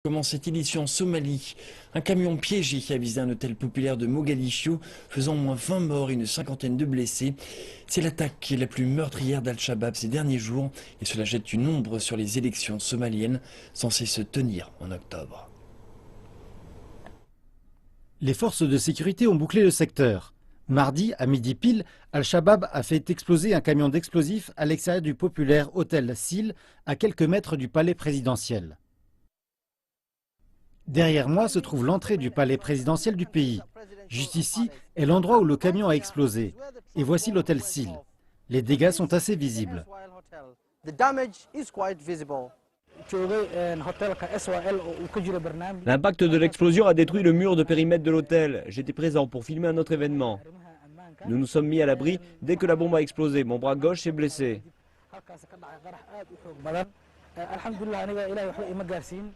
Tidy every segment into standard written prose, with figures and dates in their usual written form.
Commence cette édition en Somalie. Un camion piégé a visé un hôtel populaire de Mogadiscio, faisant au moins 20 morts et une cinquantaine de blessés. C'est l'attaque la plus meurtrière d'Al-Shabaab ces derniers jours et cela jette une ombre sur les élections somaliennes censées se tenir en octobre. Les forces de sécurité ont bouclé le secteur. Mardi, à midi pile, Al-Shabaab a fait exploser un camion d'explosifs à l'extérieur du populaire hôtel Sil, à quelques mètres du palais présidentiel. Derrière moi se trouve l'entrée du palais présidentiel du pays. Juste ici est l'endroit où le camion a explosé. Et voici l'hôtel Sil. Les dégâts sont assez visibles. L'impact de l'explosion a détruit le mur de périmètre de l'hôtel. J'étais présent pour filmer un autre événement. Nous nous sommes mis à l'abri dès que la bombe a explosé. Mon bras gauche s'est blessé.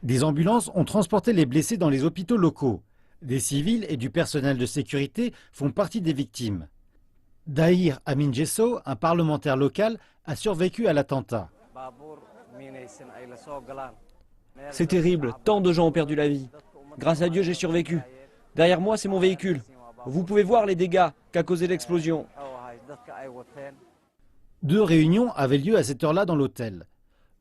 Des ambulances ont transporté les blessés dans les hôpitaux locaux. Des civils et du personnel de sécurité font partie des victimes. Dahir Amin Jesso, un parlementaire local, a survécu à l'attentat. C'est terrible, tant de gens ont perdu la vie. Grâce à Dieu, j'ai survécu. Derrière moi, c'est mon véhicule. Vous pouvez voir les dégâts qu'a causé l'explosion. 2 réunions avaient lieu à cette heure-là dans l'hôtel.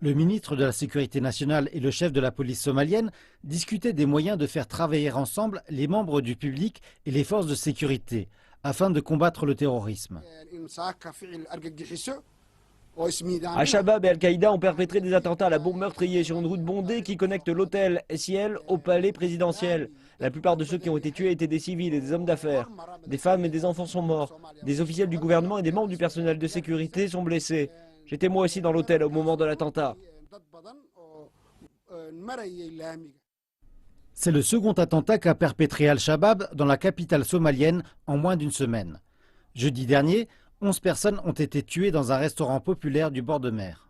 Le ministre de la Sécurité nationale et le chef de la police somalienne discutaient des moyens de faire travailler ensemble les membres du public et les forces de sécurité afin de combattre le terrorisme. Al-Shabaab et Al-Qaïda ont perpétré des attentats à la bombe meurtrière sur une route bondée qui connecte l'hôtel Siel au palais présidentiel. La plupart de ceux qui ont été tués étaient des civils et des hommes d'affaires. Des femmes et des enfants sont morts. Des officiels du gouvernement et des membres du personnel de sécurité sont blessés. J'étais moi aussi dans l'hôtel au moment de l'attentat. C'est le second attentat qu'a perpétré Al-Shabaab dans la capitale somalienne en moins d'une semaine. Jeudi dernier, 11 personnes ont été tuées dans un restaurant populaire du bord de mer.